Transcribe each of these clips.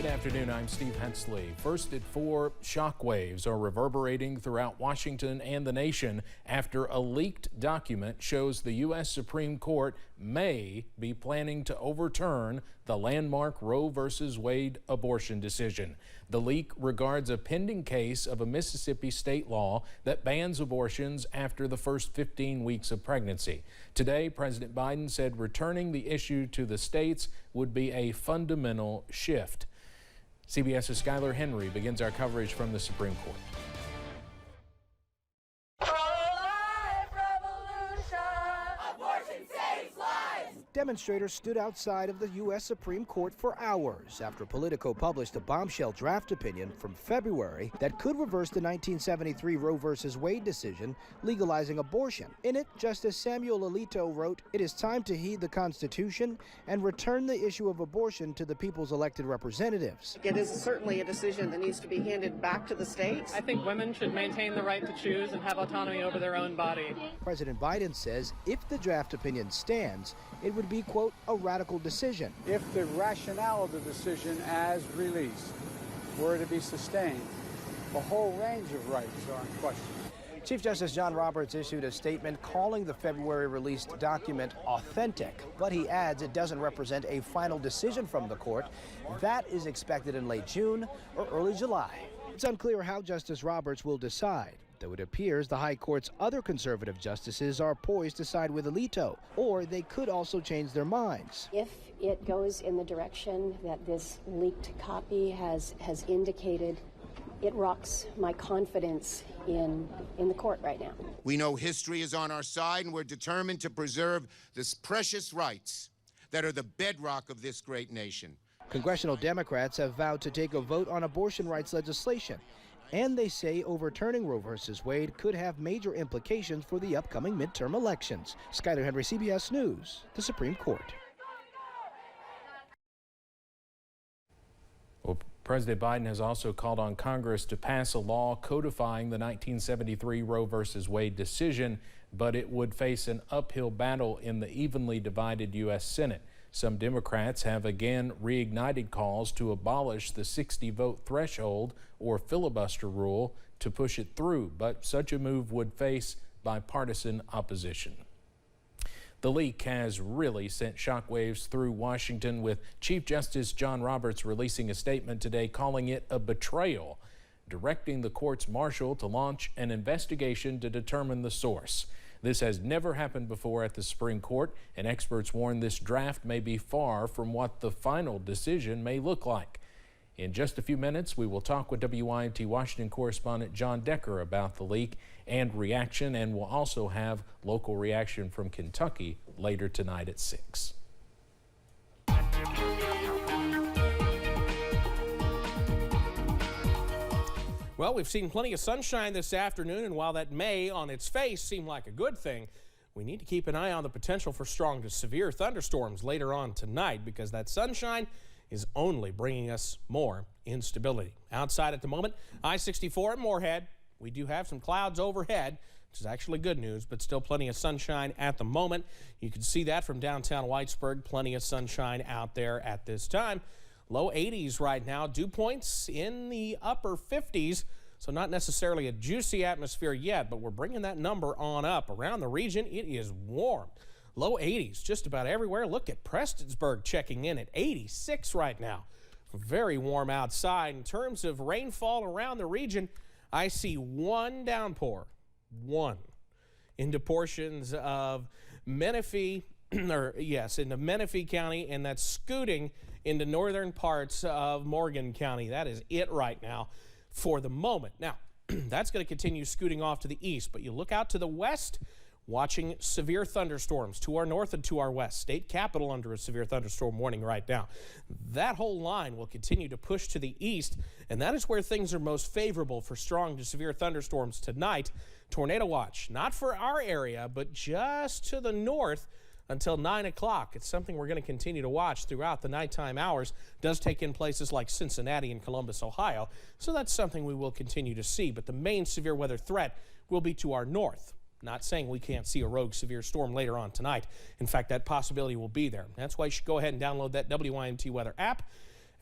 Good afternoon, I'm Steve Hensley. First at 4, shockwaves are reverberating throughout Washington and the nation after a leaked document shows the U.S. Supreme Court may be planning to overturn the landmark Roe v. Wade abortion decision. The leak regards a pending case of a Mississippi state law that bans abortions after the first 15 weeks of pregnancy. Today, President Biden said returning the issue to the states would be a fundamental shift. CBS's Skylar Henry begins our coverage from the Supreme Court. Demonstrators stood outside of the U.S. Supreme Court for hours after Politico published a bombshell draft opinion from February that could reverse the 1973 Roe v. Wade decision legalizing abortion. In it, Justice Samuel Alito wrote, "It is time to heed the Constitution and return the issue of abortion to the people's elected representatives." It is certainly a decision that needs to be handed back to the states. I think women should maintain the right to choose and have autonomy over their own body. President Biden says if the draft opinion stands, it would be, quote, a radical decision. If the rationale of the decision as released were to be sustained, a whole range of rights are in question. Chief Justice John Roberts issued a statement calling the February released document authentic, but he adds it doesn't represent a final decision from the court. That is expected in late June or early July. It's unclear how Justice Roberts will decide, though it appears the High Court's other conservative justices are poised to side with Alito, or they could also change their minds. If it goes in the direction that this leaked copy has indicated, it rocks my confidence in the court right now. We know history is on our side, and we're determined to preserve these precious rights that are the bedrock of this great nation. Congressional Democrats have vowed to take a vote on abortion rights legislation, and they say overturning Roe v. Wade could have major implications for the upcoming midterm elections. Skylar Henry, CBS News, the Supreme Court. Well, President Biden has also called on Congress to pass a law codifying the 1973 Roe v. Wade decision, but it would face an uphill battle in the evenly divided U.S. Senate. Some Democrats have again reignited calls to abolish the 60-vote threshold or filibuster rule to push it through, but such a move would face bipartisan opposition. The leak has really sent shockwaves through Washington, with Chief Justice John Roberts releasing a statement today calling it a betrayal, directing the court's marshal to launch an investigation to determine the source. This has never happened before at the Supreme Court, and experts warn this draft may be far from what the final decision may look like. In just a few minutes, we will talk with WYMT Washington correspondent John Decker about the leak and reaction, and we'll also have local reaction from Kentucky later tonight at 6. Well, we've seen plenty of sunshine this afternoon, and while that may, on its face, seem like a good thing, we need to keep an eye on the potential for strong to severe thunderstorms later on tonight, because that sunshine is only bringing us more instability. Outside at the moment, I-64 at Moorhead, we do have some clouds overhead, which is actually good news, but still plenty of sunshine at the moment. You can see that from downtown Whitesburg, plenty of sunshine out there at this time. Low 80s right now, dew points in the upper 50s, so not necessarily a juicy atmosphere yet, but we're bringing that number on up. Around the region, it is warm. Low 80s just about everywhere. Look at Prestonsburg checking in at 86 right now. Very warm outside. In terms of rainfall around the region, I see one downpour, one, into portions of Menifee, into Menifee County, and that's scooting into northern parts of Morgan County. That is it right now for the moment. Now, that's going to continue scooting off to the east, but you look out to the west, watching severe thunderstorms to our north and to our west. State Capitol under a severe thunderstorm warning right now. That whole line will continue to push to the east, and that is where things are most favorable for strong to severe thunderstorms tonight. Tornado watch, not for our area, but just to the north until 9 o'clock. It's something we're going to continue to watch throughout the nighttime hours. It does take in places like Cincinnati and Columbus, Ohio, so that's something we will continue to see. But the main severe weather threat will be to our north. Not saying we can't see a rogue severe storm later on tonight. In fact, that possibility will be there. That's why you should go ahead and download that WYMT weather app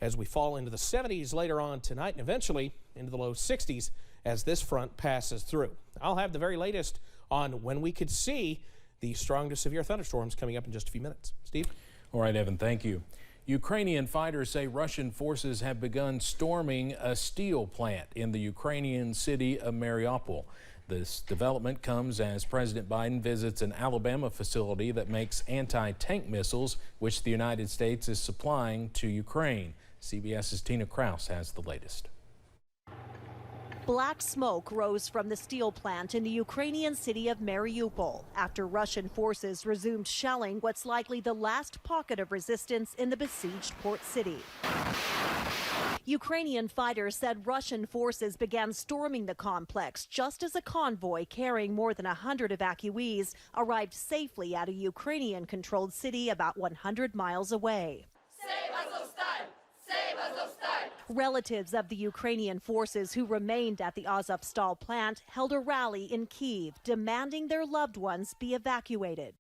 as we fall into the 70s later on tonight and eventually into the low 60s as this front passes through. I'll have the very latest on when we could see the strong to severe thunderstorms coming up in just a few minutes. Steve? All right, Evan, thank you. Ukrainian fighters say Russian forces have begun storming a steel plant in the Ukrainian city of Mariupol. This development comes as President Biden visits an Alabama facility that makes anti-tank missiles, which the United States is supplying to Ukraine. CBS's Tina Kraus has the latest. Black smoke rose from the steel plant in the Ukrainian city of Mariupol after Russian forces resumed shelling what's likely the last pocket of resistance in the besieged port city. Ukrainian fighters said Russian forces began storming the complex just as a convoy carrying more than 100 evacuees arrived safely at a Ukrainian-controlled city about 100 miles away. Relatives of the Ukrainian forces who remained at the Azovstal plant held a rally in Kyiv demanding their loved ones be evacuated.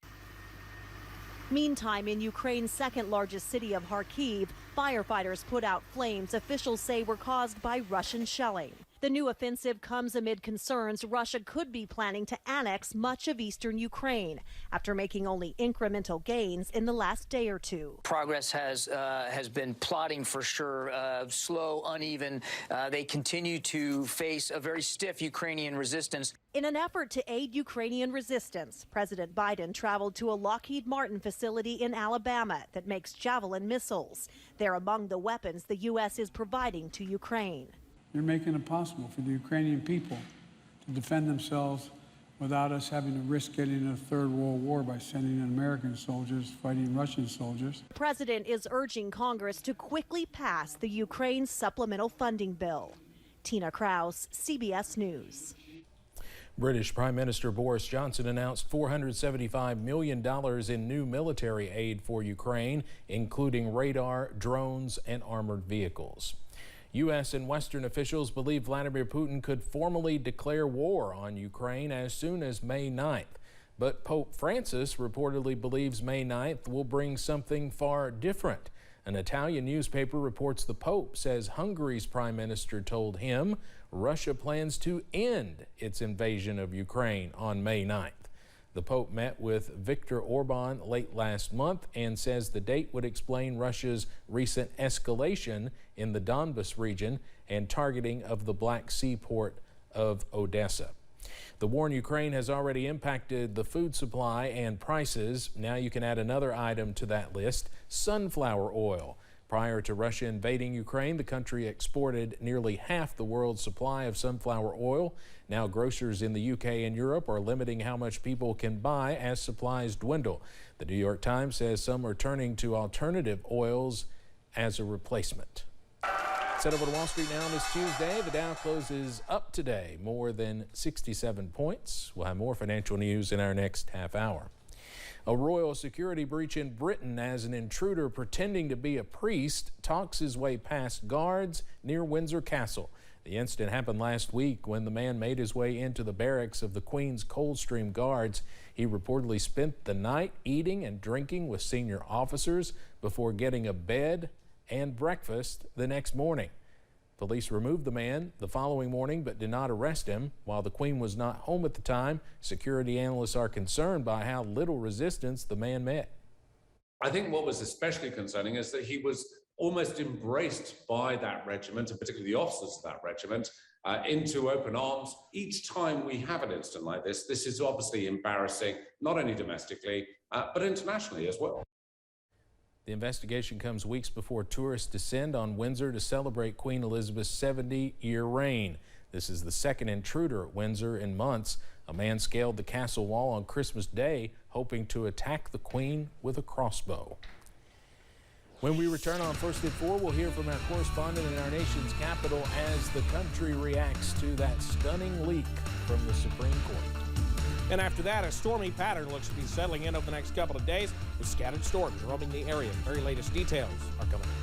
Meantime, in Ukraine's second-largest city of Kharkiv, firefighters put out flames officials say were caused by Russian shelling. The new offensive comes amid concerns Russia could be planning to annex much of eastern Ukraine after making only incremental gains in the last day or two. Progress has been plodding for sure, slow, uneven. They continue to face a very stiff Ukrainian resistance. In an effort to aid Ukrainian resistance, President Biden traveled to a Lockheed Martin facility in Alabama that makes Javelin missiles. They're among the weapons the U.S. is providing to Ukraine. You're making it possible for the Ukrainian people to defend themselves without us having to risk getting in a third world war by sending in American soldiers fighting Russian soldiers. The president is urging Congress to quickly pass the Ukraine supplemental funding bill. Tina Kraus, CBS News. British Prime Minister Boris Johnson announced $475 million in new military aid for Ukraine, including radar, drones, and armored vehicles. U.S. and Western officials believe Vladimir Putin could formally declare war on Ukraine as soon as May 9th. But Pope Francis reportedly believes May 9th will bring something far different. An Italian newspaper reports the Pope says Hungary's prime minister told him Russia plans to end its invasion of Ukraine on May 9th. The Pope met with Viktor Orban late last month and says the date would explain Russia's recent escalation in the Donbas region and targeting of the Black Sea port of Odessa. The war in Ukraine has already impacted the food supply and prices. Now you can add another item to that list, sunflower oil. Prior to Russia invading Ukraine, the country exported nearly half the world's supply of sunflower oil. Now grocers in the UK and Europe are limiting how much people can buy as supplies dwindle. The New York Times says some are turning to alternative oils as a replacement. Set over to Wall Street now on this Tuesday. The Dow closes up today, more than 67 points. We'll have more financial news in our next half hour. A royal security breach in Britain as an intruder pretending to be a priest talks his way past guards near Windsor Castle. The incident happened last week when the man made his way into the barracks of the Queen's Coldstream Guards. He reportedly spent the night eating and drinking with senior officers before getting a bed and breakfast the next morning. Police removed the man the following morning but did not arrest him. While the Queen was not home at the time, security analysts are concerned by how little resistance the man met. I think what was especially concerning is that he was almost embraced by that regiment, and particularly the officers of that regiment, into open arms. Each time we have an incident like this is obviously embarrassing, not only domestically, but internationally as well. The investigation comes weeks before tourists descend on Windsor to celebrate Queen Elizabeth's 70-year reign. This is the second intruder at Windsor in months. A man scaled the castle wall on Christmas Day, hoping to attack the Queen with a crossbow. When we return on First at 4, we'll hear from our correspondent in our nation's capital as the country reacts to that stunning leak from the Supreme Court. And after that, a stormy pattern looks to be settling in over the next couple of days with scattered storms roaming the area. Very latest details are coming up.